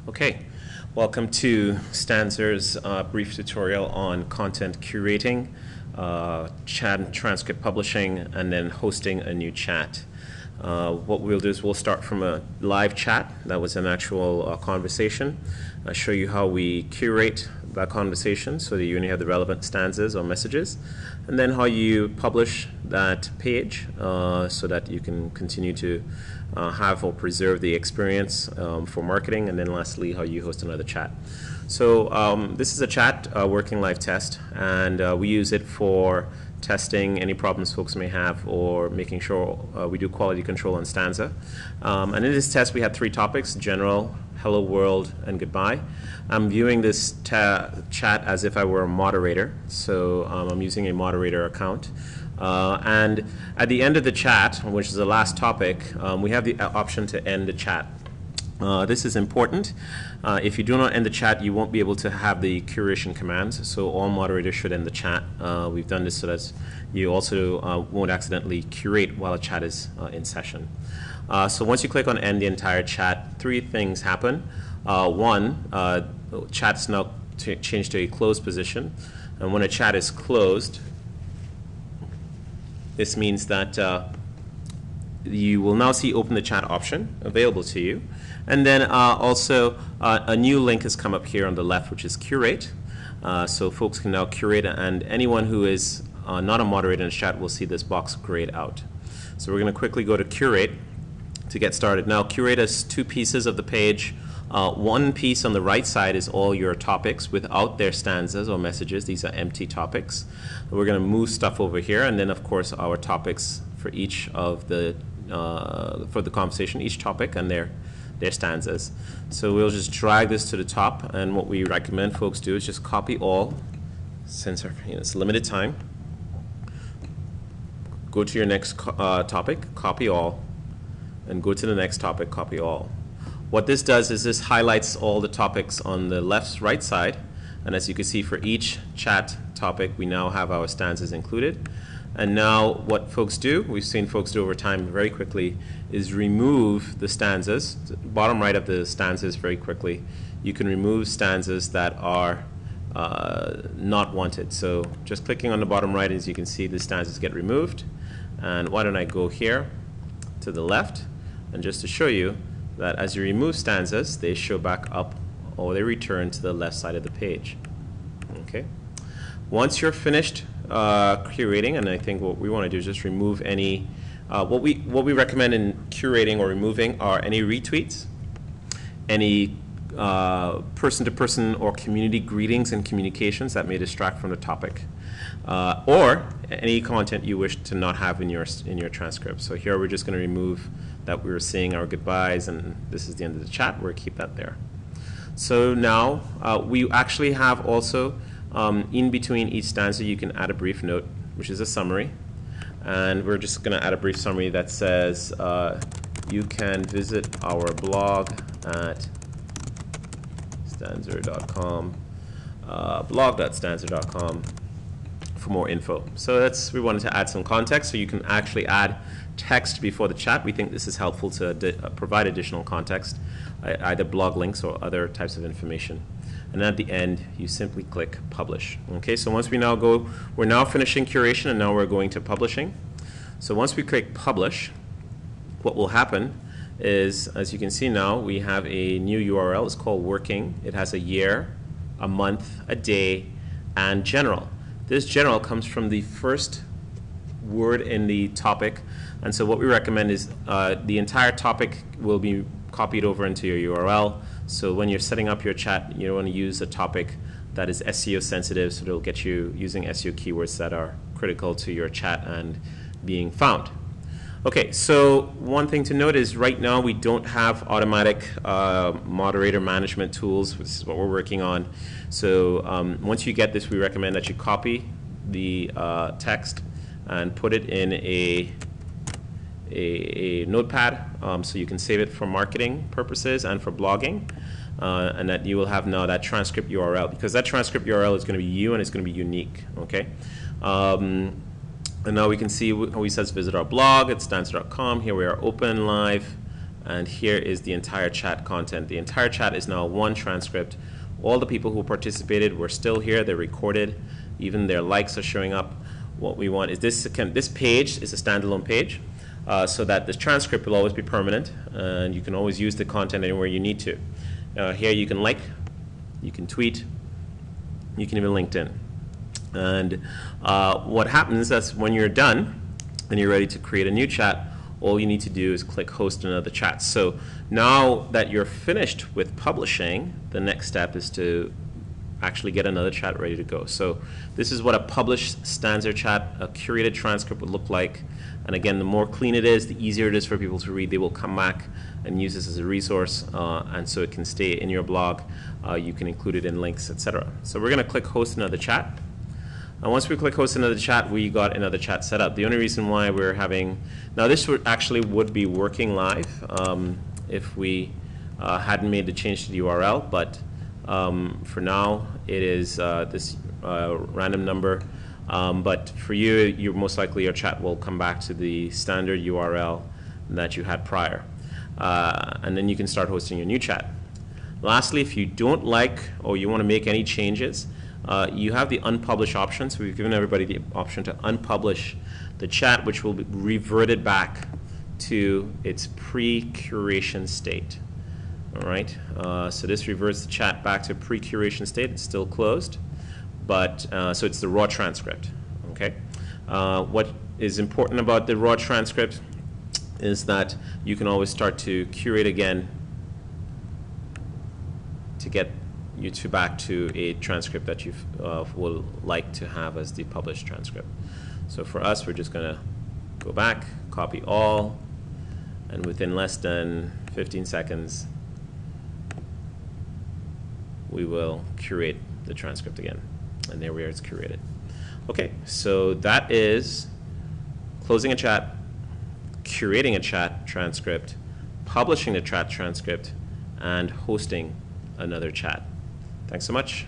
Okay, welcome to Stanzr's brief tutorial on content curating, chat and transcript publishing, and then hosting a new chat. What we'll do is we'll start from a live chat that was an actual conversation. I'll show you how we curate that conversation so that you only have the relevant stanzas or messages, and then how you publish that page so that you can continue to have or preserve the experience for marketing, and then lastly how you host another chat. So this is a chat working live test, and we use it for testing any problems folks may have or making sure we do quality control on Stanzr. And in this test we had 3 topics: general, hello world, and goodbye. I'm viewing this chat as if I were a moderator, so I'm using a moderator account. And at the end of the chat, which is the last topic, we have the option to end the chat. This is important. If you do not end the chat, you won't be able to have the curation commands, so all moderators should end the chat. We've done this so that you also won't accidentally curate while a chat is in session. So once you click on end the entire chat, 3 things happen. One, chat's now changed to a closed position, and when a chat is closed, this means that you will now see open the chat option available to you. And then also a new link has come up here on the left, which is Curate. So folks can now curate, and anyone who is not a moderator in the chat will see this box grayed out. So we're going to quickly go to Curate to get started. Now Curate has 2 pieces of the page. One piece on the right side is all your topics without their stanzas or messages. These are empty topics. We're going to move stuff over here, and then of course our topics for each of the for the conversation, each topic and their stanzas. So we'll just drag this to the top, and what we recommend folks do is just copy all, since it's limited time. Go to your next topic, copy all, and go to the next topic, copy all. What this does is this highlights all the topics on the right side, and as you can see for each chat topic we now have our stanzas included. And now what folks do, we've seen folks do over time very quickly, is remove the stanzas. The bottom right of the stanzas very quickly. You can remove stanzas that are not wanted. So just clicking on the bottom right, as you can see, the stanzas get removed. And why don't I go here to the left, and just to show you that as you remove stanzas, they show back up, or they return to the left side of the page. Okay. Once you're finished curating, and I think what we want to do is just remove any, what we recommend in curating or removing are any retweets, any person-to-person or community greetings and communications that may distract from the topic, or any content you wish to not have in your transcript. So here we're just going to remove that we were saying our goodbyes, and this is the end of the chat. We'll keep that there. So now we actually have also in between each stanza you can add a brief note, which is a summary, and we're just going to add a brief summary that says you can visit our blog at stanzr.com, blog.stanzr.com for more info. So we wanted to add some context, so you can actually add text before the chat. We think this is helpful to provide additional context, either blog links or other types of information. And at the end, you simply click publish. Okay, so once we're now finishing curation, and now we're going to publishing. So once we click publish, what will happen is, as you can see now, we have a new URL. It's called working. It has a year, a month, a day, and general. This general comes from the first word in the topic, and so what we recommend is the entire topic will be copied over into your URL. So when you're setting up your chat, you want to use a topic that is SEO sensitive, so it'll get you using SEO keywords that are critical to your chat and being found. Okay, so one thing to note is right now we don't have automatic moderator management tools. This is what we're working on. So once you get this, we recommend that you copy the text and put it in a notepad, so you can save it for marketing purposes and for blogging, and that you will have now that transcript URL, because that transcript URL is going to be you and it's going to be unique. Okay, and now we can see how he says visit our blog at stanzr.com. Here we are open live, and here is the entire chat content. The entire chat is now one transcript. All the people who participated were still here. They're recorded. Even their likes are showing up. What we want is this page is a standalone page, so that this transcript will always be permanent, and you can always use the content anywhere you need to. Here you can like, you can tweet, you can even LinkedIn. And what happens is when you're done and you're ready to create a new chat, all you need to do is click host another chat. So now that you're finished with publishing, the next step is to actually get another chat ready to go. So this is what a published Stanzr chat, a curated transcript would look like. And again, the more clean it is, the easier it is for people to read. They will come back and use this as a resource, and so it can stay in your blog. You can include it in links, etc. So we're going to click host another chat. And once we click host another chat, we got another chat set up. The only reason why we're having, now this would be working live if we hadn't made the change to the URL, but for now it is this random number. But for you, most likely your chat will come back to the standard URL that you had prior. And then you can start hosting your new chat. Lastly, if you don't like or you want to make any changes, you have the unpublish option. So we've given everybody the option to unpublish the chat, which will be reverted back to its pre-curation state. All right, so this reverts the chat back to pre-curation state. It's still closed, but so it's the raw transcript. Okay, what is important about the raw transcript is that you can always start to curate again to get you back to a transcript that you will like to have as the published transcript. So for us, we're just going to go back, copy all, and within less than 15 seconds, we will curate the transcript again. And there we are, it's curated. Okay, so that is closing a chat, curating a chat transcript, publishing the chat transcript, and hosting another chat. Thanks so much.